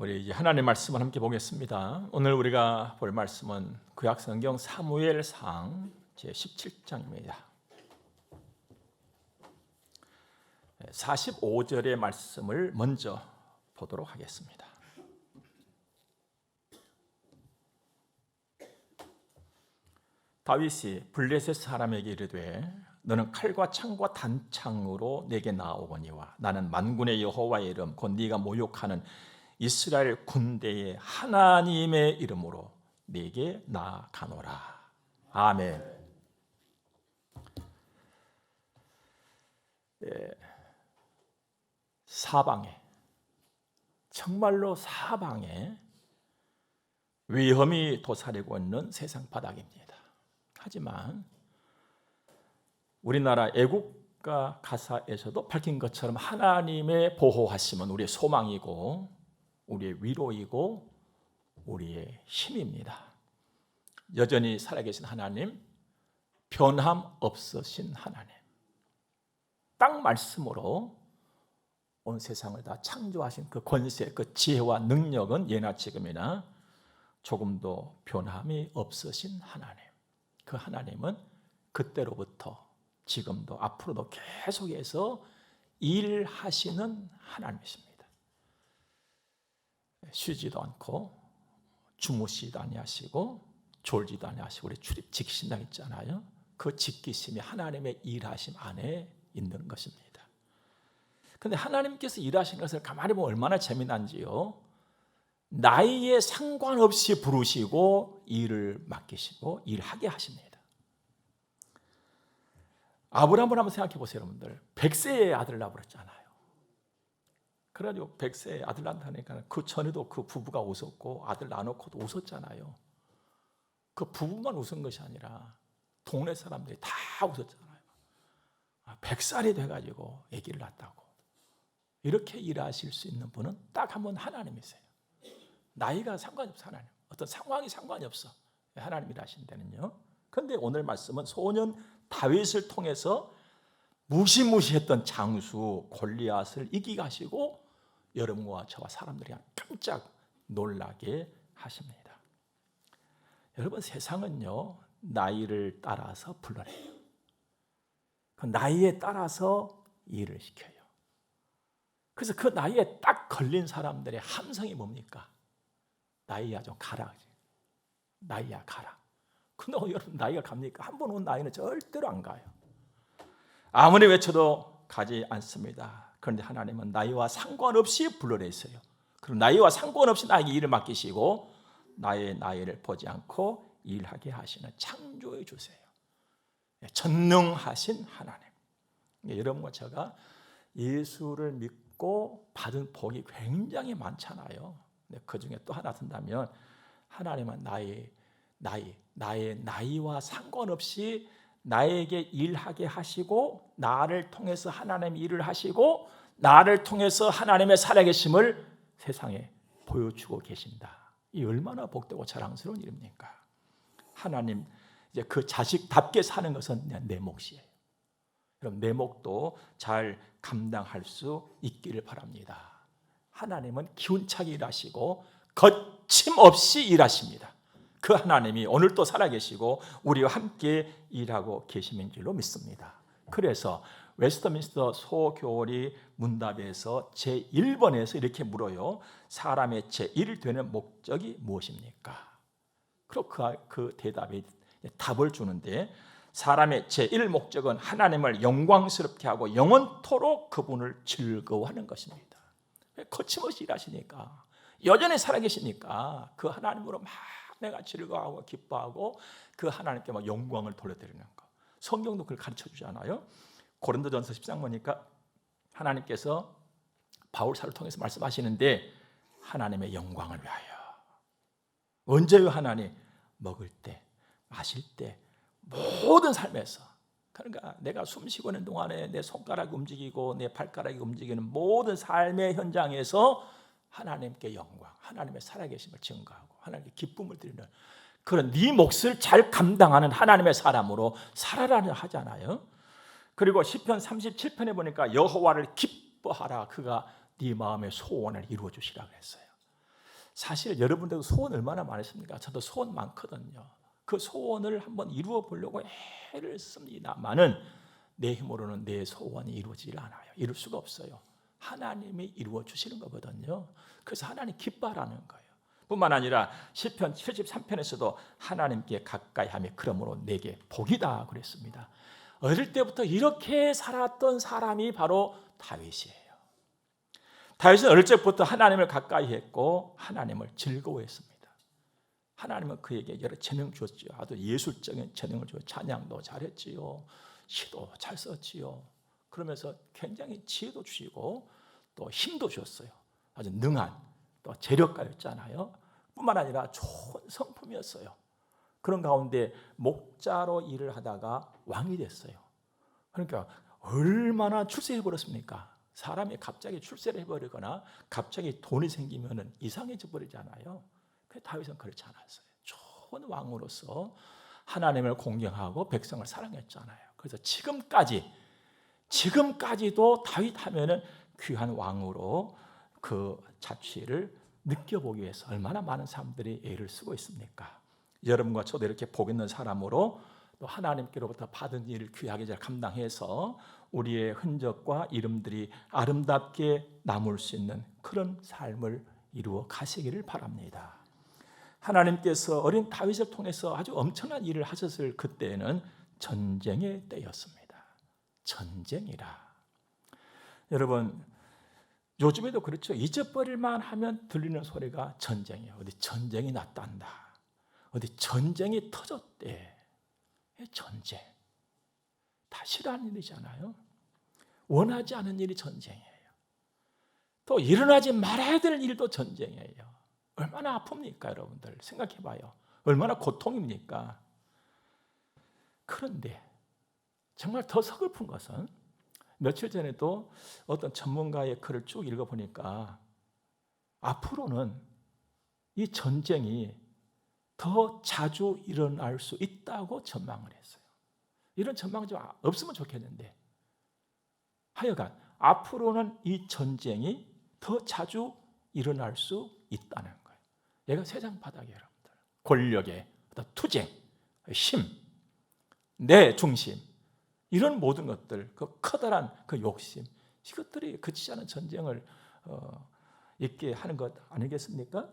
우리 이제 하나님의 말씀을 함께 보겠습니다. 오늘 우리가 볼 말씀은 구약성경 사무엘상 제17장입니다. 45절의 말씀을 먼저 보도록 하겠습니다. 다윗이 블레셋 사람에게 이르되 너는 칼과 창과 단창으로 내게 나아오거니와 나는 만군의 여호와의 이름 곧 네가 모욕하는 이스라엘 군대의 하나님의 이름으로 네게 나아가노라. 아멘. 사방에, 정말로 사방에 위험이 도사리고 있는 세상 바닥입니다. 하지만 우리나라 애국가 가사에서도 밝힌 것처럼 하나님의 보호하심은 우리의 소망이고 우리의 위로이고 우리의 힘입니다. 여전히 살아계신 하나님, 변함 없으신 하나님, 딱 말씀으로 온 세상을 다 창조하신 그 권세, 그 지혜와 능력은 예나 지금이나 조금도 변함이 없으신 하나님. 그 하나님은 그때로부터 지금도 앞으로도 계속해서 일하시는 하나님이십니다. 쉬지도 않고 주무시지도 아니하시고 졸지도 아니하시고 우리 출입 지키신다 있잖아요. 그 지키심이 하나님의 일하심 안에 있는 것입니다. 그런데 하나님께서 일하신 것을 가만히 보면 얼마나 재미난지요. 나이에 상관없이 부르시고 일을 맡기시고 일하게 하십니다. 아브라함을 한번 생각해 보세요, 여러분들. 100세의 아들을 낳았잖아요. 그래가지고 100세의 아들 낳다니까 그 전에도 그 부부가 웃었고 아들 낳아놓고도 웃었잖아요. 그 부부만 웃은 것이 아니라 동네 사람들이 다 웃었잖아요. 100살이 돼가지고 아기를 낳았다고. 이렇게 일하실 수 있는 분은 딱 한 분 하나님이세요. 나이가 상관이 없어. 하나님. 어떤 상황이 상관이 없어. 하나님 일하신 데는요. 그런데 오늘 말씀은 소년 다윗을 통해서 무시무시했던 장수 골리앗을 이기게 하시고 여러분과 저와 사람들이 깜짝 놀라게 하십니다. 여러분, 세상은요 나이를 따라서 불러내요. 그 나이에 따라서 일을 시켜요. 그래서 그 나이에 딱 걸린 사람들의 함성이 뭡니까? 나이야 좀 가라. 나이야 가라. 근데 여러분 나이가 갑니까? 한 번 온 나이는 절대로 안 가요. 아무리 외쳐도 가지 않습니다. 그런데 하나님은 나이와 상관없이 불러내세요. 그럼 나이와 상관없이 나에게 일을 맡기시고 나의 나이를 보지 않고 일하게 하시는 창조해 주세요. 전능하신 하나님. 여러분과 제가 예수를 믿고 받은 복이 굉장히 많잖아요. 그 중에 또 하나 든다면 하나님은 나의 나이와 상관없이 나에게 일하게 하시고 나를 통해서 하나님이 일을 하시고 나를 통해서 하나님의 살아계심을 세상에 보여주고 계신다. 이 얼마나 복되고 자랑스러운 일입니까? 하나님 이제 그 자식답게 사는 것은 내 몫이에요. 그럼 내 몫도 잘 감당할 수 있기를 바랍니다. 하나님은 기운차게 일하시고 거침없이 일하십니다. 그 하나님이 오늘도 살아계시고 우리와 함께 일하고 계시는 줄로 믿습니다. 그래서 웨스트민스터 소교리 문답에서 제1번에서 이렇게 물어요. 사람의 제1 되는 목적이 무엇입니까? 그리고 그 대답이 답을 주는데 사람의 제1 목적은 하나님을 영광스럽게 하고 영원토록 그분을 즐거워하는 것입니다. 거침없이 일하시니까 여전히 살아계시니까 그 하나님으로 막 내가 즐거워하고 기뻐하고 그 하나님께 막 영광을 돌려드리는 것. 성경도 그걸 가르쳐 주잖아요. 고린도전서 10장 보니까 하나님께서 바울사를 통해서 말씀하시는데 하나님의 영광을 위하여. 언제요? 하나님 먹을 때, 마실 때, 모든 삶에서. 그러니까 내가 숨 쉬고 있는 동안에 내 손가락이 움직이고 내 발가락이 움직이는 모든 삶의 현장에서 하나님께 영광, 하나님의 살아계심을 증거하고 하나님께 기쁨을 드리는 그런 네 몫을 잘 감당하는 하나님의 사람으로 살아라는 하잖아요. 그리고 시편 37편에 보니까 여호와를 기뻐하라. 그가 네 마음의 소원을 이루어 주시라 그랬어요. 사실 여러분들도 소원 얼마나 많으십니까? 저도 소원 많거든요. 그 소원을 한번 이루어 보려고 애를 씁니다만은 내 힘으로는 내 소원이 이루어지질 않아요. 이룰 수가 없어요. 하나님이 이루어 주시는 거거든요. 그래서 하나님 기뻐하라는 거예요. 뿐만 아니라 시편 73편에서도 하나님께 가까이 하며 그러므로 내게 복이다 그랬습니다. 어릴 때부터 이렇게 살았던 사람이 바로 다윗이에요. 다윗은 어릴 적부터 하나님을 가까이 했고 하나님을 즐거워했습니다. 하나님은 그에게 여러 재능 주었지요. 아주 예술적인 재능을 주어 찬양도 잘했지요. 시도 잘 썼지요. 그러면서 굉장히 지혜도 주시고 또 힘도 주었어요. 아주 능한 또 재력가였잖아요. 뿐만 아니라 좋은 성품이었어요. 그런 가운데 목자로 일을 하다가 왕이 됐어요. 그러니까 얼마나 출세해버렸습니까? 사람이 갑자기 출세를 해버리거나 갑자기 돈이 생기면 이상해져 버리잖아요. 다윗은 그렇지 않았어요. 좋은 왕으로서 하나님을 공경하고 백성을 사랑했잖아요. 그래서 지금까지도 다윗 하면은 귀한 왕으로 그 자취를 느껴보기 위해서 얼마나 많은 사람들이 애를 쓰고 있습니까? 여러분과 저도 이렇게 복 있는 사람으로 또 하나님께로부터 받은 일을 귀하게 잘 감당해서 우리의 흔적과 이름들이 아름답게 남을 수 있는 그런 삶을 이루어 가시기를 바랍니다. 하나님께서 어린 다윗을 통해서 아주 엄청난 일을 하셨을 그때는 전쟁의 때였습니다. 전쟁이라. 여러분 요즘에도 그렇죠. 잊어버릴만 하면 들리는 소리가 전쟁이에요. 어디 전쟁이 났단다. 어디 전쟁이 터졌대. 전쟁. 다 싫어하는 일이잖아요. 원하지 않은 일이 전쟁이에요. 또 일어나지 말아야 될 일도 전쟁이에요. 얼마나 아픕니까 여러분들 생각해봐요. 얼마나 고통입니까? 그런데 정말 더 서글픈 것은 며칠 전에도 어떤 전문가의 글을 쭉 읽어보니까 앞으로는 이 전쟁이 더 자주 일어날 수 있다고 전망을 했어요. 이런 전망이 좀 없으면 좋겠는데 하여간 앞으로는 이 전쟁이 더 자주 일어날 수 있다는 거예요. 얘가 세상 바닥에 여러분들 권력의 투쟁, 힘, 내 중심 이런 모든 것들, 그 커다란 그 욕심 이것들이 그치지 않은 전쟁을 있게 하는 것 아니겠습니까?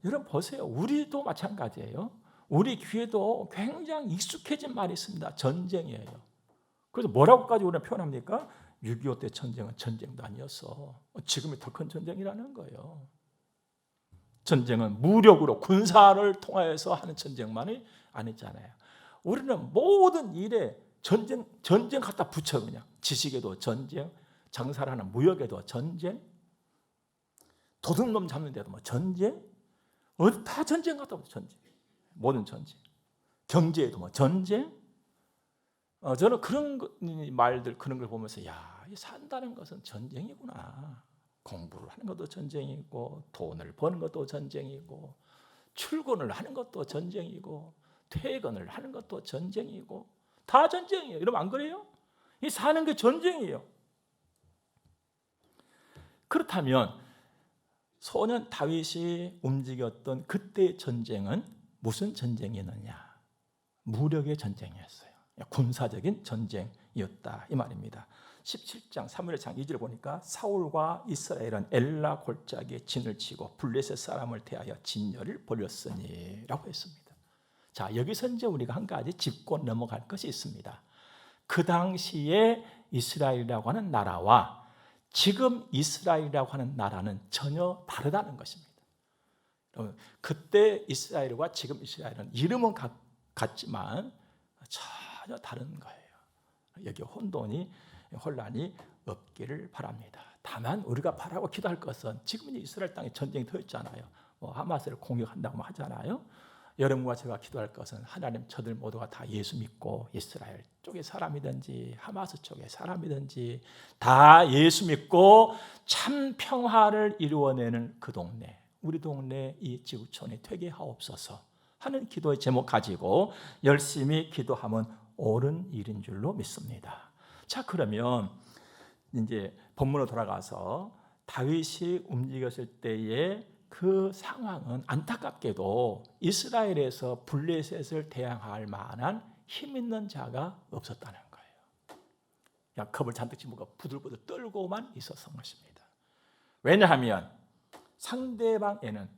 여러분 보세요. 우리도 마찬가지예요. 우리 귀에도 굉장히 익숙해진 말이 있습니다. 전쟁이에요. 그래서 뭐라고까지 우리는 표현합니까? 6.25 때 전쟁은 전쟁도 아니었어. 지금이 더 큰 전쟁이라는 거예요. 전쟁은 무력으로 군사를 통해서 하는 전쟁만이 아니잖아요. 우리는 모든 일에 전쟁 갖다 붙여 그냥. 지식에도 전쟁, 장사를 하는 무역에도 전쟁, 도둑놈 잡는 데도 뭐 전쟁, 어디 다 전쟁 갖다 붙여 전쟁. 모든 전쟁. 경제에도 뭐 전쟁. 저는 그런 말들 그런 걸 보면서 야, 산다는 것은 전쟁이구나. 공부를 하는 것도 전쟁이고 돈을 버는 것도 전쟁이고 출근을 하는 것도 전쟁이고 퇴근을 하는 것도 전쟁이고 다 전쟁이에요. 여러분 안 그래요? 이 사는 게 전쟁이에요. 그렇다면 소년 다윗이 움직였던 그때의 전쟁은 무슨 전쟁이었느냐? 무력의 전쟁이었어요. 군사적인 전쟁이었다 이 말입니다. 17장 3절장 2절 보니까 사울과 이스라엘은 엘라 골짜기에 진을 치고 블레셋 사람을 대하여 진열을 벌였으니 라고 했습니다. 자, 여기서 이제 우리가 한 가지 짚고 넘어갈 것이 있습니다. 그 당시에 이스라엘이라고 하는 나라와 지금 이스라엘이라고 하는 나라는 전혀 다르다는 것입니다. 그때 이스라엘과 지금 이스라엘은 이름은 같지만 전혀 다른 거예요. 여기 혼란이 없기를 바랍니다. 다만 우리가 바라고 기도할 것은 지금 이스라엘 땅에 전쟁이 더 있잖아요. 하마스를 공격한다고 하잖아요. 여러분과 제가 기도할 것은 하나님 저들 모두가 다 예수 믿고 이스라엘 쪽의 사람이든지 하마스 쪽의 사람이든지 다 예수 믿고 참 평화를 이루어내는 그 동네, 우리 동네 이 지구촌이 되게 하옵소서 하는 기도의 제목 가지고 열심히 기도하면 옳은 일인 줄로 믿습니다. 자, 그러면 이제 본문으로 돌아가서 다윗이 움직였을 때의 그 상황은 안타깝게도 이스라엘에서 블레셋을 대항할 만한 힘 있는 자가 없었다는 거예요. 그냥 겁을 잔뜩 집고 부들부들 떨고만 있었던 것입니다. 왜냐하면 상대방에게는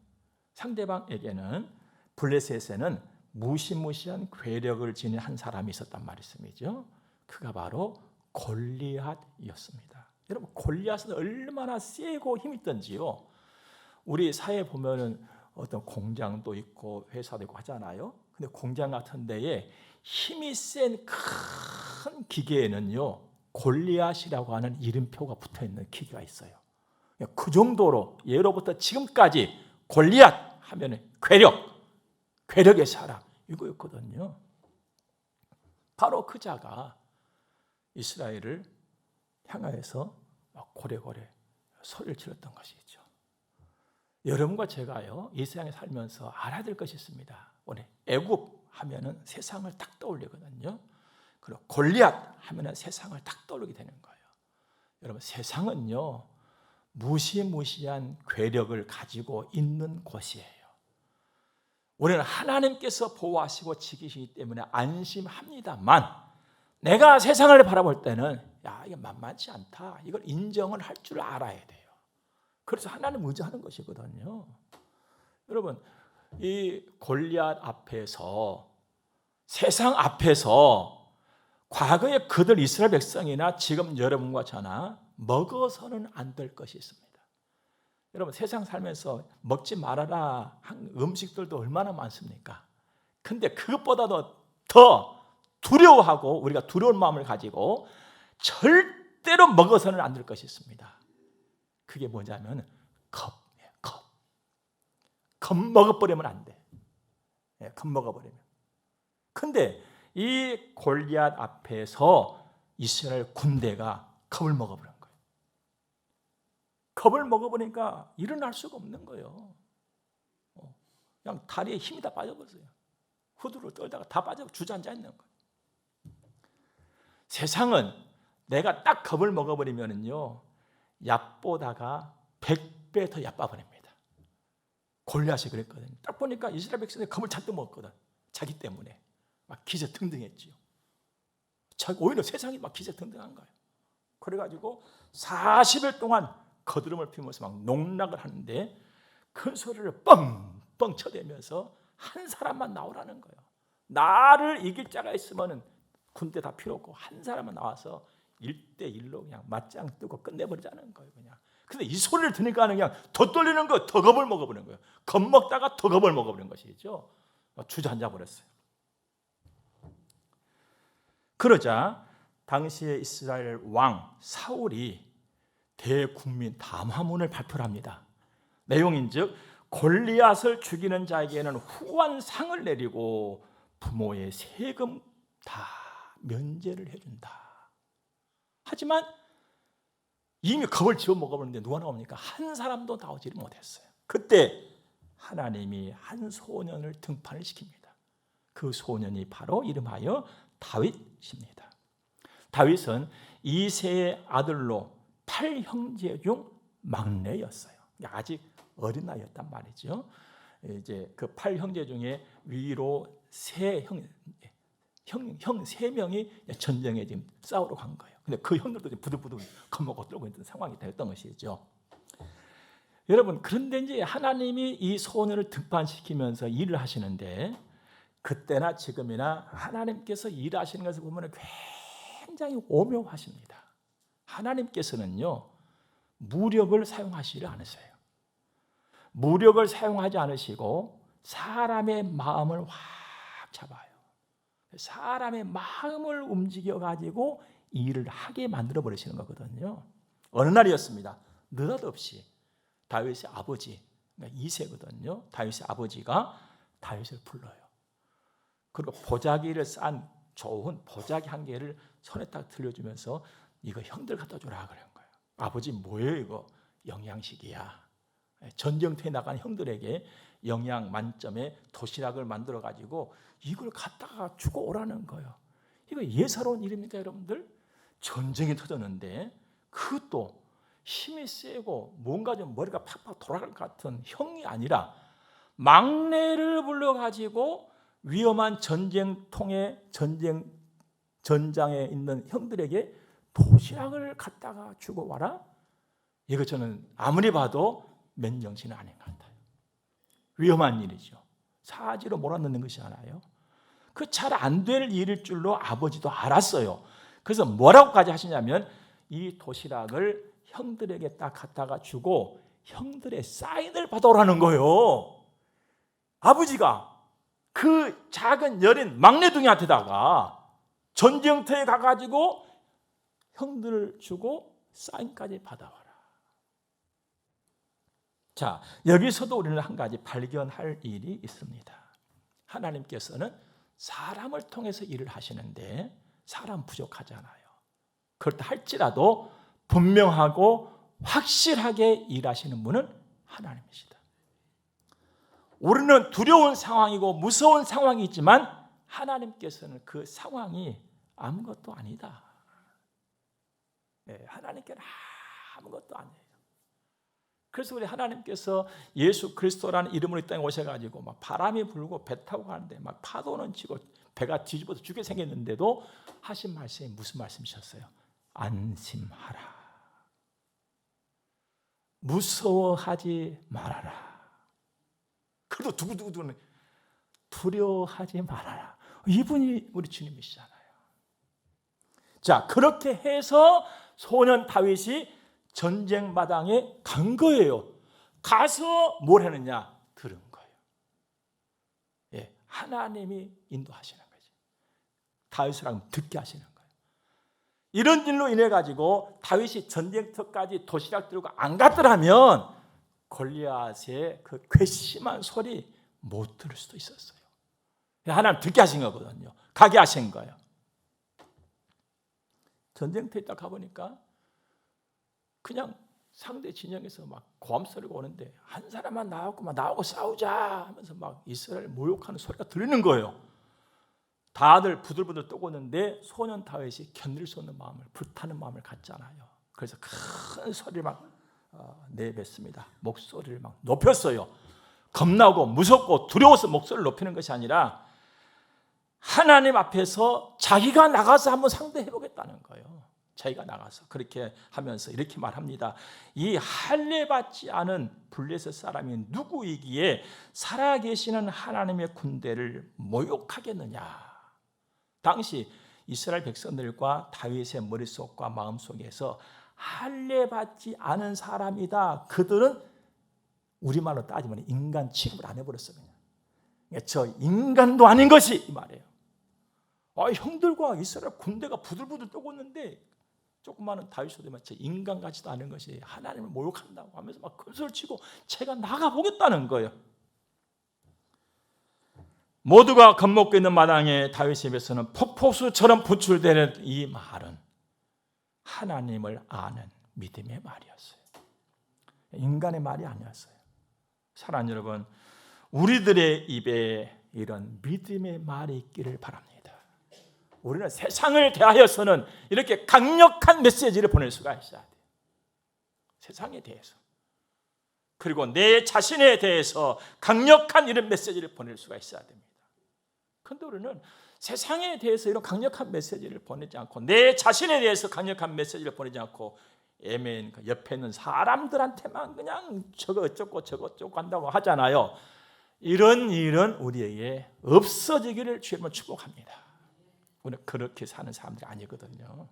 블레셋에는 무시무시한 괴력을 지닌 한 사람이 있었단 말씀이죠. 그가 바로 골리앗이었습니다. 여러분, 골리앗은 얼마나 세고 힘있던지요. 우리 사회에 보면은 어떤 공장도 있고 회사도 있고 하잖아요. 근데 공장 같은 데에 힘이 센 큰 기계에는요, 골리앗이라고 하는 이름표가 붙어 있는 기계가 있어요. 그 정도로 예로부터 지금까지 골리앗 하면은 괴력의 사람 이거였거든요. 바로 그 자가 이스라엘을 향하여서 고래고래 소리를 질렀던 것이죠. 여러분과 제가요, 이 세상에 살면서 알아야 될 것이 있습니다. 오늘 애굽 하면은 세상을 딱 떠올리거든요. 그리고 골리앗 하면은 세상을 딱 떠올리게 되는 거예요. 여러분, 세상은요, 무시무시한 괴력을 가지고 있는 곳이에요. 우리는 하나님께서 보호하시고 지키시기 때문에 안심합니다만, 내가 세상을 바라볼 때는 이게 만만치 않다, 이걸 인정을 할 줄 알아야 돼요. 그래서 하나님 의지하는 것이거든요. 여러분, 이 골리앗 앞에서, 세상 앞에서 과거에 그들 이스라엘 백성이나 지금 여러분과 저나 먹어서는 안 될 것이 있습니다. 여러분, 세상 살면서 먹지 말아라 한 음식들도 얼마나 많습니까? 근데 그것보다도 더 두려워하고 우리가 두려운 마음을 가지고 절대로 먹어서는 안 될 것이 있습니다. 그게 뭐냐면 겁 먹어버리면 안 돼. 겁 먹어버리면. 근데 이 골리앗 앞에서 이스라엘 군대가 겁을 먹어버린 거예요. 겁을 먹어보니까 일어날 수가 없는 거예요. 그냥 다리에 힘이 다 빠져버렸어요. 후두를 떨다가 다 빠져 주저앉아 있는 거예요. 세상은 내가 딱 겁을 먹어버리면요, 얕보다가 100배 더 얕아버립니다. 골리앗이 그랬거든요. 딱 보니까 이스라엘 백성이 겁을 잔뜩 먹었거든. 자기 때문에 막 기세등등했지요. 오히려 세상이 막 기세등등한 거예요. 그래가지고 40일 동안 거드름을 피우면서 막 농락을 하는데 큰 소리를 뻥뻥 쳐대면서 한 사람만 나오라는 거예요. 나를 이길 자가 있으면 군대 다 필요 없고 한 사람만 나와서 1대1로 그냥 맞짱 뜨고 끝내버리자는 거예요. 그냥. 근데 이 소리를 들으니까 그냥 더 떨리는 거예요. 더 겁을 먹어버리는 거예요. 겁먹다가 더 겁을 먹어버리는 것이죠. 주저앉아 버렸어요. 그러자 당시의 이스라엘 왕 사울이 대국민 담화문을 발표합니다. 내용인즉 골리앗을 죽이는 자에게는 후한상을 내리고 부모의 세금 다 면제를 해준다. 하지만 이미 겁을 집어먹어버렸는데 누가 나옵니까? 한 사람도 나오지를 못했어요. 그때 하나님이 한 소년을 등판을 시킵니다. 그 소년이 바로 이름하여 다윗입니다. 다윗은 이세의 아들로 8형제 중 막내였어요. 아직 어린 나이였단 말이죠. 이제 그 8형제 중에 위로 형 3명이 전쟁에 지금 싸우러 간 거예요. 근데 그 형들도 지금 부들부들 겁먹고 떨고 있는 상황이 되었던 것이죠. 여러분, 그런데 이제 하나님이 이 소년을 등판시키면서 일을 하시는데, 그때나 지금이나 하나님께서 일하시는 것을 보면 굉장히 오묘하십니다. 하나님께서는요, 무력을 사용하시지 않으세요. 무력을 사용하지 않으시고 사람의 마음을 확 잡아요. 사람의 마음을 움직여 가지고 일을 하게 만들어 버리시는 거거든요. 어느 날이었습니다. 느닷없이 다윗의 아버지, 그러니까 이새거든요. 다윗의 아버지가 다윗을 불러요. 그리고 보자기를 싼 좋은 보자기 한 개를 손에 딱 들려주면서 이거 형들 갖다 주라 그런 거예요. 아버지 뭐예요 이거? 영양식이야. 전쟁터에 나간 형들에게 영양 만점의 도시락을 만들어 가지고 이걸 갖다가 주고 오라는 거예요. 이거 예사로운 일입니까 여러분들? 전쟁이 터졌는데 그것도 힘이 세고 뭔가 좀 머리가 팍팍 돌아갈 것 같은 형이 아니라 막내를 불러가지고 위험한 전쟁통에 전장에 있는 형들에게 도시락을 갖다가 주고 와라. 이거 저는 아무리 봐도 맨정신은 아닌 것 같아요. 위험한 일이죠. 사지로 몰아넣는 것이 아니에요. 그 잘 안 될 일일 줄로 아버지도 알았어요. 그래서 뭐라고까지 하시냐면 이 도시락을 형들에게 딱 갖다가 주고 형들의 사인을 받아오라는 거예요. 아버지가 그 작은 여린 막내둥이한테다가 전쟁터에 가가지고 형들을 주고 사인까지 받아와라. 자, 여기서도 우리는 한 가지 발견할 일이 있습니다. 하나님께서는 사람을 통해서 일을 하시는데 사람 부족하잖아요. 그렇다 할지라도 분명하고 확실하게 일하시는 분은 하나님이시다. 우리는 두려운 상황이고 무서운 상황이지만 하나님께서는 그 상황이 아무것도 아니다. 하나님께는 아무것도 아니에요. 그래서 우리 하나님께서 예수 그리스도라는 이름으로 이 땅에 오셔가지고 막 바람이 불고 배 타고 가는데 막 파도는 치고 배가 뒤집어서 죽게 생겼는데도 하신 말씀이 무슨 말씀이셨어요? 안심하라. 무서워하지 말아라. 그래도 두고두고두고는 두려워하지 말아라. 이분이 우리 주님이시잖아요. 자, 그렇게 해서 소년 다윗이 전쟁 마당에 간 거예요. 가서 뭘 했느냐? 들은 거예요. 예, 하나님이 인도하시는 거죠. 다윗을 듣게 하시는 거예요. 이런 일로 인해 가지고 다윗이 전쟁터까지 도시락 들고 안 갔더라면 골리앗의 그 괘씸한 소리 못 들을 수도 있었어요. 하나님 듣게 하신 거거든요. 가게 하신 거예요. 전쟁터에 딱 가보니까 그냥 상대 진영에서 막 고함 소리가 오는데 한 사람만 나오고 싸우자 하면서 막 이스라엘 모욕하는 소리가 들리는 거예요. 다들 부들부들 떠오는데 소년 다윗이 견딜 수 없는 마음을, 불타는 마음을 갖잖아요. 그래서 큰 소리를 막 내뱉습니다. 목소리를 막 높였어요. 겁나고 무섭고 두려워서 목소리를 높이는 것이 아니라 하나님 앞에서 자기가 나가서 한번 상대해 보겠다는 거예요. 자기가 나가서 그렇게 하면서 이렇게 말합니다. 이 할례받지 않은 블레셋 사람이 누구이기에 살아계시는 하나님의 군대를 모욕하겠느냐. 당시 이스라엘 백성들과 다윗의 머릿속과 마음속에서 할례받지 않은 사람이다. 그들은 우리말로 따지면 인간 취급을 안 해버렸어요. 저 인간도 아닌 것이 이 말이에요. 형들과 이스라엘 군대가 부들부들 떠고 있는데 조그마한 다윗이 되면 제 인간 같지도 않은 것이 하나님을 모욕한다고 하면서 막 큰 소리를 치고 제가 나가보겠다는 거예요. 모두가 겁먹고 있는 마당에 다윗의 입에서는 폭포수처럼 분출되는 이 말은 하나님을 아는 믿음의 말이었어요. 인간의 말이 아니었어요. 사랑하는 여러분, 우리들의 입에 이런 믿음의 말이 있기를 바랍니다. 우리는 세상을 대하여서는 이렇게 강력한 메시지를 보낼 수가 있어야 돼요. 세상에 대해서. 그리고 내 자신에 대해서 강력한 이런 메시지를 보낼 수가 있어야 됩니다. 그런데 우리는 세상에 대해서 이런 강력한 메시지를 보내지 않고 내 자신에 대해서 강력한 메시지를 보내지 않고 애매한 옆에 있는 사람들한테만 그냥 저거 어쩌고 저거 어쩌고 한다고 하잖아요. 이런 일은 우리에게 없어지기를 주님은 축복합니다. 우리는 그렇게 사는 사람들이 아니거든요.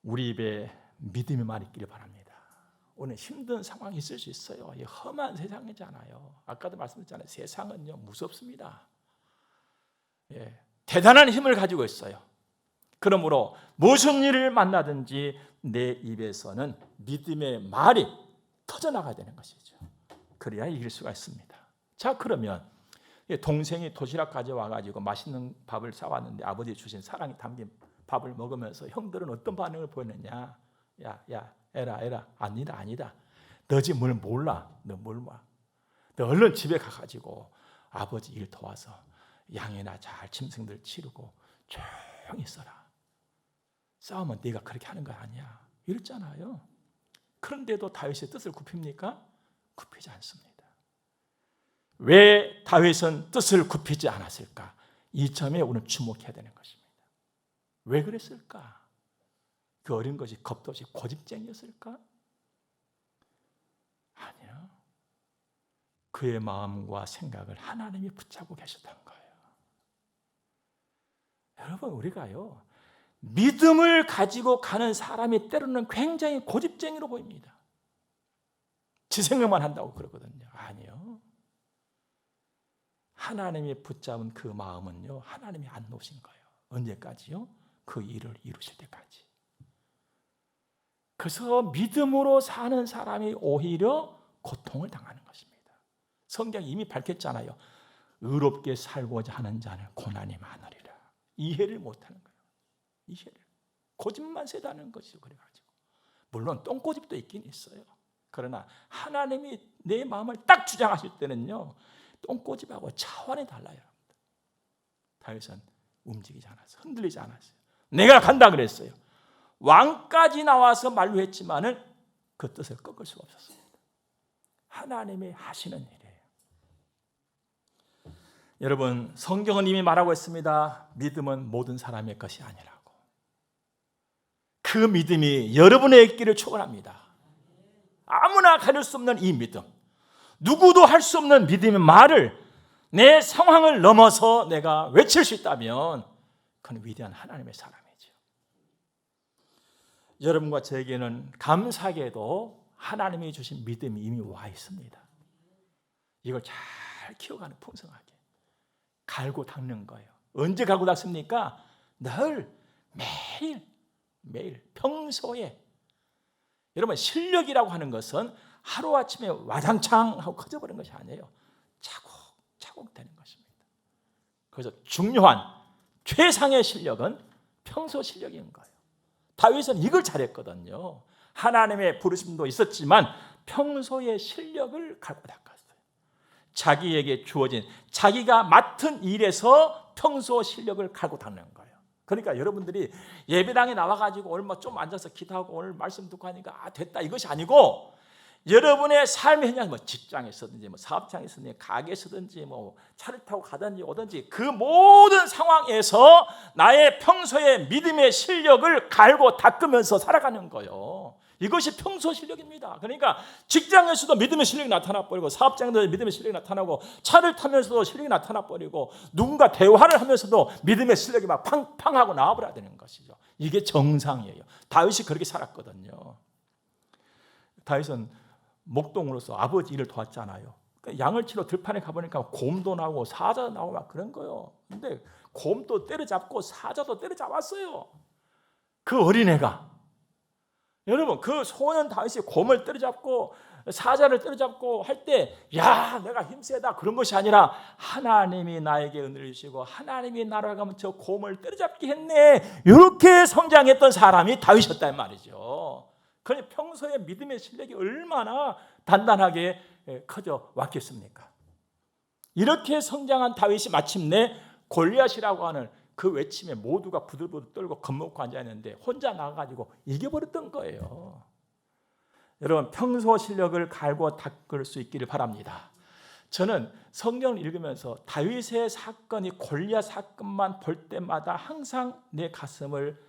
우리 입에 믿음의 말이 있기를 바랍니다. 오늘 힘든 상황이 있을 수 있어요. 이 험한 세상이잖아요. 아까도 말씀드렸잖아요. 세상은요 무섭습니다. 예, 대단한 힘을 가지고 있어요. 그러므로 무슨 일을 만나든지 내 입에서는 믿음의 말이 터져나가야 되는 것이죠. 그래야 이길 수가 있습니다. 자, 그러면 동생이 도시락 가져와가지고 맛있는 밥을 싸왔는데 아버지 주신 사랑이 담긴 밥을 먹으면서 형들은 어떤 반응을 보였느냐. 야 에라 아니다. 너 지금 뭘 몰라. 너 뭘 몰라. 너 얼른 집에 가가지고 아버지 일 도와서 양이나 잘 짐승들 치르고 조용히 있어라. 싸우면 네가 그렇게 하는 거 아니야. 이랬잖아요. 그런데도 다윗의 뜻을 굽힙니까? 굽히지 않습니다. 왜 다윗은 뜻을 굽히지 않았을까? 이 점에 오늘 주목해야 되는 것입니다. 왜 그랬을까? 그 어린 것이 겁도 없이 고집쟁이였을까? 아니요. 그의 마음과 생각을 하나님이 붙잡고 계셨던 거예요. 여러분, 우리가요, 믿음을 가지고 가는 사람이 때로는 굉장히 고집쟁이로 보입니다. 지 생각만 한다고 그러거든요. 아니요. 하나님이 붙잡은 그 마음은요, 하나님이 안 놓으신 거예요. 언제까지요? 그 일을 이루실 때까지. 그래서 믿음으로 사는 사람이 오히려 고통을 당하는 것입니다. 성경이 이미 밝혔잖아요. 의롭게 살고자 하는 자는 고난이 많으리라. 이해를 못하는 거예요. 이해를. 고집만 세다는 것이죠. 그래가지고 물론 똥고집도 있긴 있어요. 그러나 하나님이 내 마음을 딱 주장하실 때는요, 똥고집하고 차원이 달라요. 다윗은 움직이지 않았어요. 흔들리지 않았어요. 내가 간다 그랬어요. 왕까지 나와서 만류했지만은 그 뜻을 꺾을 수가 없었습니다. 하나님이 하시는 일이에요. 여러분, 성경은 이미 말하고 있습니다. 믿음은 모든 사람의 것이 아니라고. 그 믿음이 여러분의 길을 초월합니다. 아무나 가질 수 없는 이 믿음, 누구도 할 수 없는 믿음의 말을 내 상황을 넘어서 내가 외칠 수 있다면 그건 위대한 하나님의 사람이죠. 여러분과 저에게는 감사하게도 하나님이 주신 믿음이 이미 와 있습니다. 이걸 잘 키워가는, 풍성하게 갈고 닦는 거예요. 언제 갈고 닦습니까? 늘, 매일 평소에. 여러분, 실력이라고 하는 것은 하루아침에 와장창 하고 커져버린 것이 아니에요. 차곡차곡 되는 것입니다. 그래서 중요한 최상의 실력은 평소 실력인 거예요. 다윗은 이걸 잘했거든요. 하나님의 부르심도 있었지만 평소의 실력을 갈고 닦았어요. 자기에게 주어진, 자기가 맡은 일에서 평소 실력을 갈고 닦는 거예요. 그러니까 여러분들이 예배당에 나와가지고 오늘 좀 앉아서 기도하고 오늘 말씀 듣고 하니까 됐다, 이것이 아니고, 여러분의 삶의 현장, 직장에 있었든지 사업장에 있었든지 가게에 있었든지 차를 타고 가든지 오든지 그 모든 상황에서 나의 평소의 믿음의 실력을 갈고 닦으면서 살아가는 거예요. 이것이 평소 실력입니다. 그러니까 직장에서도 믿음의 실력이 나타나 버리고, 사업장에서도 믿음의 실력이 나타나고, 차를 타면서도 실력이 나타나 버리고, 누군가 대화를 하면서도 믿음의 실력이 막 팡팡하고 나와버려야 되는 것이죠. 이게 정상이에요. 다윗이 그렇게 살았거든요. 다윗은 목동으로서 아버지 일을 도왔잖아요. 양을 치러 들판에 가보니까 곰도 나오고 사자도 나오고 막 그런 거예요. 근데 곰도 때려잡고 사자도 때려잡았어요. 그 어린애가. 여러분, 그 소년 다윗이 곰을 때려잡고 사자를 때려잡고 할 때, 야, 내가 힘세다, 그런 것이 아니라 하나님이 나에게 은혜를 주시고 하나님이 나를 가면 저 곰을 때려잡게 했네, 이렇게 성장했던 사람이 다윗이었단 말이죠. 그러니 평소에 믿음의 실력이 얼마나 단단하게 커져 왔겠습니까? 이렇게 성장한 다윗이 마침내 골리앗이라고 하는 그 외침에 모두가 부들부들 떨고 겁먹고 앉아있는데 혼자 나가가지고 이겨버렸던 거예요. 여러분, 평소 실력을 갈고 닦을 수 있기를 바랍니다. 저는 성경을 읽으면서 다윗의 사건이 골리앗 사건만 볼 때마다 항상 내 가슴을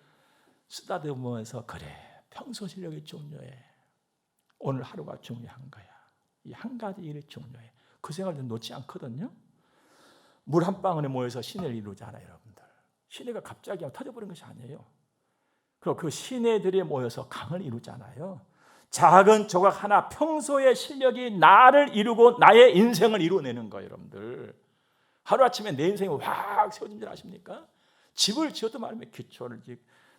쓰다듬으면서, 그래, 평소 실력이 중요해. 오늘 하루가 중요한 거야. 이 한 가지 일이 중요해. 그 생각을 놓지 않거든요. 물 한 방울에 모여서 시내를 이루잖아요, 여러분들. 시내가 갑자기 터져버린 것이 아니에요. 그리고 그 시내들이 모여서 강을 이루잖아요. 작은 조각 하나, 평소의 실력이 나를 이루고 나의 인생을 이루어내는 거예요, 여러분들. 하루아침에 내 인생이 확 세워진 줄 아십니까? 집을 지어도 말하면 기초를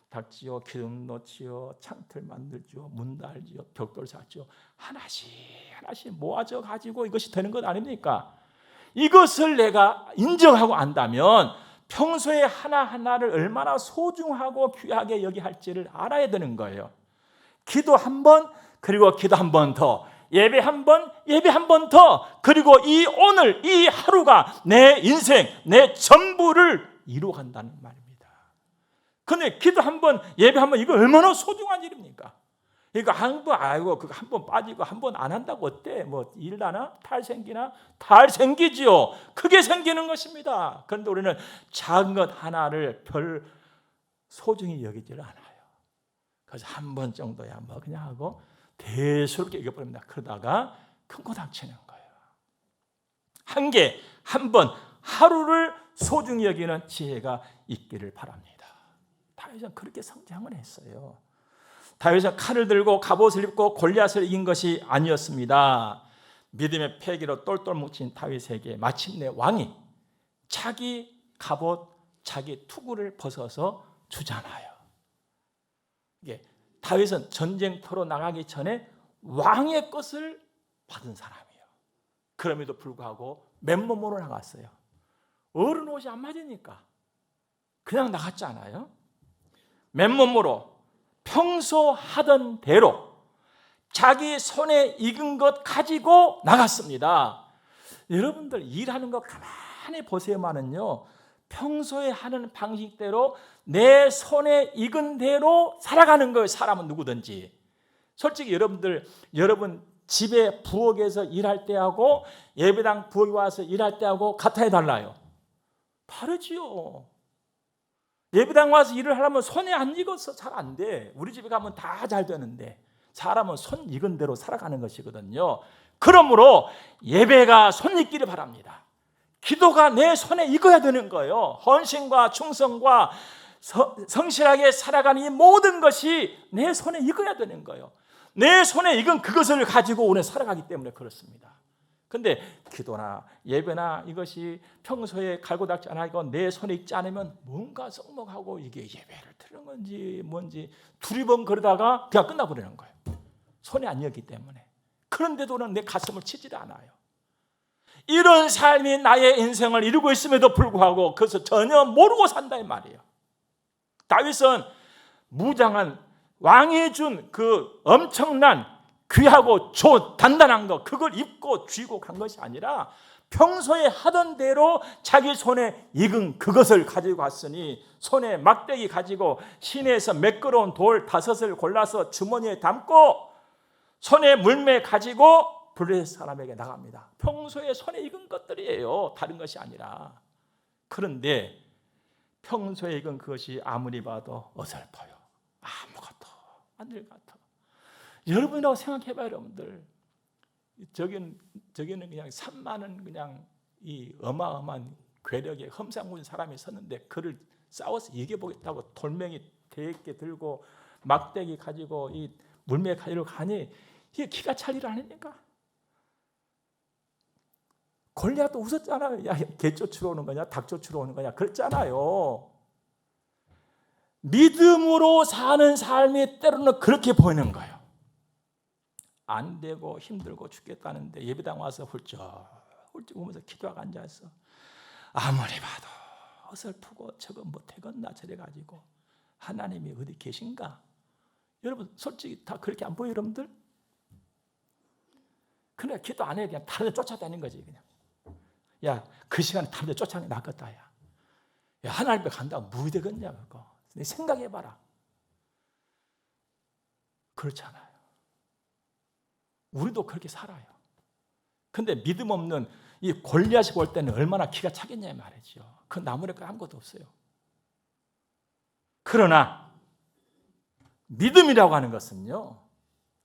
닦지요, 기둥 놓지요, 창틀 만들지요, 문 달지요, 벽돌 쌓지요. 하나씩 모아져 가지고 이것이 되는 것 아닙니까? 이것을 내가 인정하고 안다면 평소에 하나하나를 얼마나 소중하고 귀하게 여기 할지를 알아야 되는 거예요. 기도 한 번, 그리고 기도 한 번 더, 예배 한 번, 예배 한 번 더, 그리고 오늘 이 하루가 내 인생, 내 전부를 이루어간다는 말입니다. 근데 기도 한 번, 예배 한 번, 이거 얼마나 소중한 일입니까? 그러니까 한번 빠지고 한 번 안 한다고 어때? 뭐 일 나나? 탈 생기나? 탈 생기지요. 크게 생기는 것입니다. 그런데 우리는 작은 것 하나를 별 소중히 여기지를 않아요. 그래서 한 번 정도야 뭐 그냥 하고 대수롭게 여겨버립니다. 그러다가 큰 거 닥치는 거예요. 한 번 하루를 소중히 여기는 지혜가 있기를 바랍니다. 다윗은 그렇게 성장을 했어요. 다윗은 칼을 들고 갑옷을 입고 골리앗을 이긴 것이 아니었습니다. 믿음의 패기로 똘똘 뭉친 다윗에게 마침내 왕이 자기 갑옷, 자기 투구를 벗어서 주잖아요. 이게 다윗은 전쟁터로 나가기 전에 왕의 것을 받은 사람이에요. 그럼에도 불구하고 맨몸으로 나갔어요. 어른 옷이 안 맞으니까 그냥 나갔잖아요. 맨몸으로 평소 하던 대로 자기 손에 익은 것 가지고 나갔습니다. 여러분들 일하는 거 가만히 보세요만은요, 평소에 하는 방식대로 내 손에 익은 대로 살아가는 거예요. 사람은 누구든지. 솔직히 여러분 집에 부엌에서 일할 때하고 예배당 부엌에 와서 일할 때하고 같아야 달라요? 다르지요. 예배당 와서 일을 하려면 손에 안 익어서 잘 안 돼. 우리 집에 가면 다 잘 되는데 사람은 손 익은 대로 살아가는 것이거든요. 그러므로 예배가 손 익기를 바랍니다. 기도가 내 손에 익어야 되는 거예요. 헌신과 충성과 성실하게 살아가는 이 모든 것이 내 손에 익어야 되는 거예요. 내 손에 익은 그것을 가지고 오늘 살아가기 때문에 그렇습니다. 근데 기도나 예배나 이것이 평소에 갈고 닦지 않고 내 손에 익지 않으면 뭔가 썩먹하고 이게 예배를 드리는 건지 뭔지 두리번 그러다가 그냥 끝나버리는 거예요. 손에 안 익기 때문에. 그런데도는 내 가슴을 치질 않아요. 이런 삶이 나의 인생을 이루고 있음에도 불구하고 그것을 전혀 모르고 산다 이 말이에요. 다윗은 무장한 왕이 준 그 엄청난 귀하고 단단한 거 그걸 입고 쥐고 간 것이 아니라 평소에 하던 대로 자기 손에 익은 그것을 가지고 갔으니 손에 막대기 가지고 시내에서 매끄러운 돌 5을 골라서 주머니에 담고 손에 물매 가지고 블레셋 사람에게 나갑니다. 평소에 손에 익은 것들이에요. 다른 것이 아니라. 그런데 평소에 익은 그것이 아무리 봐도 어설퍼요. 아무것도 안 될 것 같아. 여러분이라고 생각해봐요, 여러분들. 저기는 그냥 산많은 그냥 이 어마어마한 괴력의 험상궂은 사람이 섰는데 그를 싸워서 이겨보겠다고 돌멩이 대게 들고 막대기 가지고 이 물매 가지고 가니 이게 기가 찰 일 아닙니까? 골리앗도 웃었잖아요. 야, 개 쫓으러 오는 거냐, 닭 쫓으러 오는 거냐, 그랬잖아요. 믿음으로 사는 삶이 때로는 그렇게 보이는 거예요. 안 되고 힘들고 죽겠다는데 예배당 와서 훌쩍 오면서 기도하고 앉아서 아무리 봐도 어설프고 저거 못하겠나 저래가지고 하나님이 어디 계신가? 여러분 솔직히 다 그렇게 안 보여요, 여러분들? 그냥 기도 안 해 그냥 다른 데 쫓아다니는 거지 그냥. 야, 그 시간에 다른 데 쫓아다니는 게 낫겠다. 야, 하나님 앞에 간다고 뭐 되겠냐 그거. 생각해봐라. 그렇잖아요. 우리도 그렇게 살아요. 근데 믿음 없는 이 골리앗이 볼 때는 얼마나 기가 차겠냐 말이죠. 그 나무랄 거 아무것도 없어요. 그러나 믿음이라고 하는 것은요,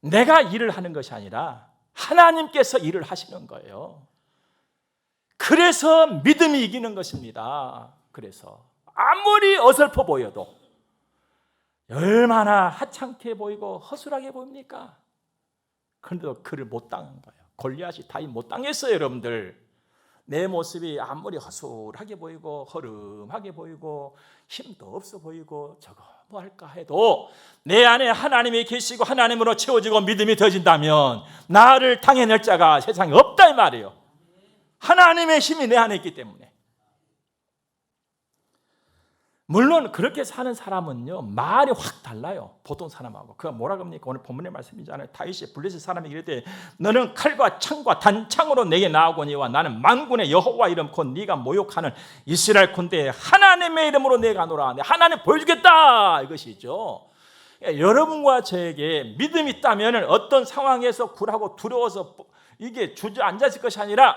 내가 일을 하는 것이 아니라 하나님께서 일을 하시는 거예요. 그래서 믿음이 이기는 것입니다. 그래서 아무리 어설퍼 보여도 얼마나 하찮게 보이고 허술하게 보입니까? 그런데도 그를 못 당한 거예요. 골리앗이 다윗 못 당했어요, 여러분들. 내 모습이 아무리 허술하게 보이고 허름하게 보이고 힘도 없어 보이고 저거 뭐 할까 해도 내 안에 하나님이 계시고 하나님으로 채워지고 믿음이 더진다면 나를 당해낼 자가 세상에 없다 이 말이에요. 하나님의 힘이 내 안에 있기 때문에. 물론 그렇게 사는 사람은요 말이 확 달라요. 보통 사람하고. 그가 뭐라 그럽니까? 오늘 본문의 말씀이잖아요. 다윗이 블레셋 사람에게 이르되 너는 칼과 창과 단창으로 내게 나아오거니와 나는 만군의 여호와 이름 곧 네가 모욕하는 이스라엘 군대에 하나님의 이름으로 내가 노라. 하나님 보여주겠다 이것이죠. 여러분과 저에게 믿음이 있다면 어떤 상황에서 굴하고 두려워서 이게 주저앉아 있을 것이 아니라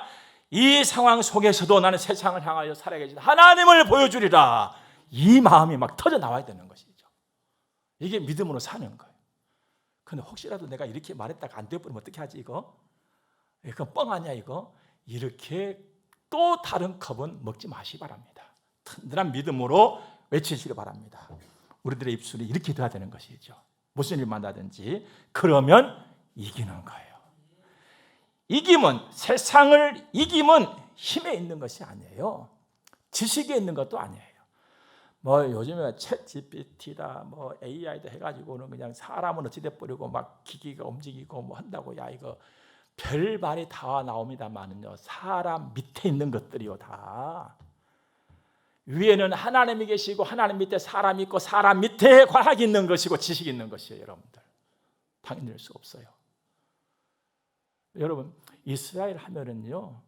이 상황 속에서도 나는 세상을 향하여 살아계신 하나님을 보여주리라. 이 마음이 막 터져 나와야 되는 것이죠. 이게 믿음으로 사는 거예요. 근데 혹시라도 내가 이렇게 말했다가 안 되어버리면 어떻게 하지 이거? 이거 뻥 아니야 이거? 이렇게 또 다른 컵은 먹지 마시기 바랍니다. 든든한 믿음으로 외치시기 바랍니다. 우리들의 입술이 이렇게 돼야 되는 것이죠. 무슨 일 만나든지 그러면 이기는 거예요. 이김은, 세상을 이김은 힘에 있는 것이 아니에요. 지식에 있는 것도 아니에요. 뭐 요즘에 챗 GPT다 뭐 AI다 해가지고는 그냥 사람은 어찌 돼버리고 막 기기가 움직이고 뭐 한다고. 야 이거 별말이 다 나옵니다만은요, 사람 밑에 있는 것들이요 다. 위에는 하나님이 계시고 하나님 밑에 사람이 있고 사람 밑에 과학이 있는 것이고 지식이 있는 것이에요. 여러분들 당연히 수 없어요. 여러분 이스라엘 하면은요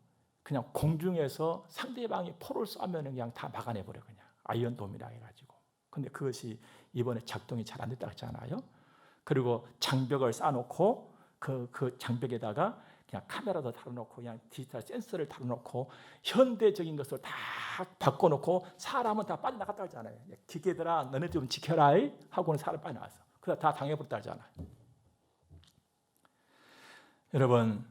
그냥 공중에서 상대방이 포를 쏘면 그냥 다 막아내버려. 그냥 아이언돔이라 해가지고. 근데 그것이 이번에 작동이 잘 안 됐다고 했잖아요. 그리고 장벽을 쌓아놓고 그 장벽에다가 그냥 카메라도 달아놓고 그냥 디지털 센서를 달아놓고 현대적인 것을 다 바꿔놓고 사람은 다 빠져나갔다 하잖아요. 기계들아 너네 좀 지켜라 하고는 사람 빠져나왔어. 그래서 다 당해버렸다 하잖아요. 여러분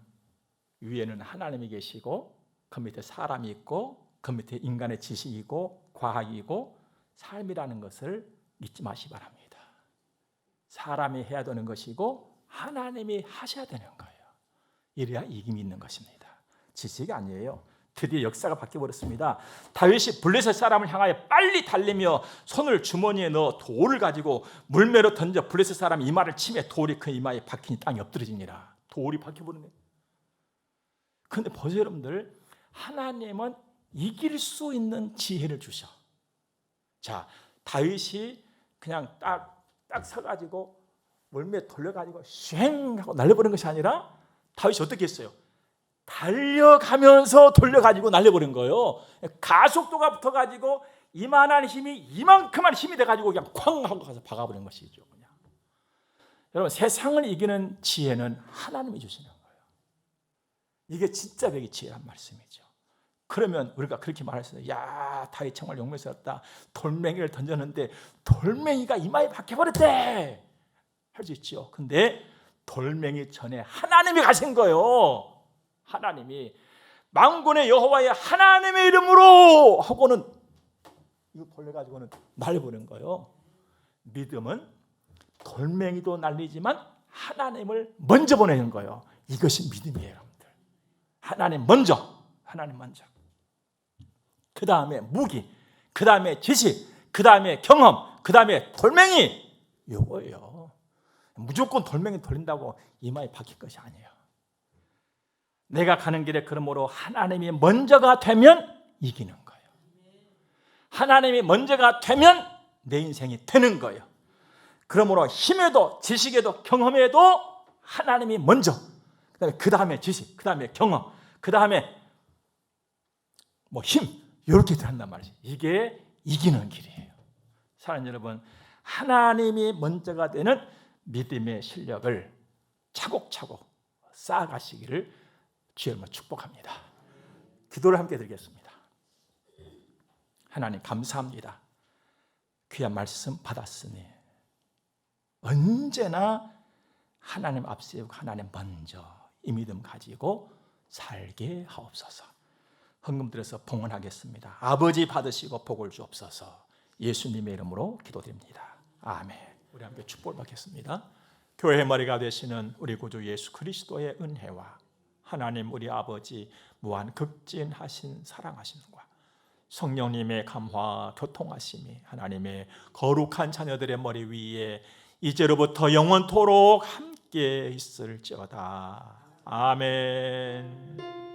위에는 하나님이 계시고 그 밑에 사람이 있고 그 밑에 인간의 지식이고 과학이고 삶이라는 것을 잊지 마시기 바랍니다. 사람이 해야 되는 것이고 하나님이 하셔야 되는 거예요. 이래야 이김이 있는 것입니다. 지식이 아니에요. 드디어 역사가 바뀌어버렸습니다. 다윗이 블레셋 사람을 향하여 빨리 달리며 손을 주머니에 넣어 돌을 가지고 물매로 던져 블레셋 사람 이마를 치매 돌이 그 이마에 박히니 땅이 엎드러지니라. 돌이 박혀버리네. 그런데 보세요 여러분들, 하나님은 이길 수 있는 지혜를 주셔. 자, 다윗이 그냥 딱 서가지고 물매 돌려가지고 쉥 하고 날려버린 것이 아니라 다윗이 어떻게 했어요? 달려가면서 돌려가지고 날려버린 거예요. 가속도가 붙어가지고 이만한 힘이 이만큼만 힘이 돼가지고 그냥 쾅 하고 가서 박아버린 것이죠. 그냥. 여러분 세상을 이기는 지혜는 하나님이 주시는 거예요. 이게 진짜 백의 지혜란 말씀이죠. 그러면 우리가 그렇게 말했어요. 야 다윗 정말 용맹스럽다. 돌멩이를 던졌는데 돌멩이가 이마에 박혀버렸대. 할 수 있죠. 근데 돌멩이 전에 하나님이 가신 거예요. 하나님이 만군의 여호와의 하나님의 이름으로 하고는 이거 돌려가지고는 날려보는 거예요. 믿음은 돌멩이도 날리지만 하나님을 먼저 보내는 거예요. 이것이 믿음이에요, 여러분들. 하나님 먼저. 그 다음에 무기, 그 다음에 지식, 그 다음에 경험, 그 다음에 돌멩이. 이거예요. 무조건 돌멩이 돌린다고 이마에 박힐 것이 아니에요. 내가 가는 길에 그러므로 하나님이 먼저가 되면 이기는 거예요. 하나님이 먼저가 되면 내 인생이 되는 거예요. 그러므로 힘에도 지식에도 경험에도 하나님이 먼저, 그 다음에 지식, 그 다음에 경험, 그 다음에 뭐 힘, 이렇게 들어간단 말이죠. 이게 이기는 길이에요. 사랑하는 여러분, 하나님이 먼저가 되는 믿음의 실력을 차곡차곡 쌓아가시기를 주여 축복합니다. 기도를 함께 드리겠습니다. 하나님 감사합니다. 귀한 말씀 받았으니 언제나 하나님 앞세우고 하나님 먼저 이 믿음 가지고 살게 하옵소서. 헌금 드려서 봉헌하겠습니다. 아버지 받으시고 복을 주옵소서. 예수님의 이름으로 기도드립니다. 아멘. 우리 함께 축복을 받겠습니다. 교회의 머리가 되시는 우리 구주 예수 그리스도의 은혜와 하나님 우리 아버지 무한 극진하신 사랑하심과 성령님의 감화 교통하심이 하나님의 거룩한 자녀들의 머리 위에 이제로부터 영원토록 함께 있을지어다. 아멘.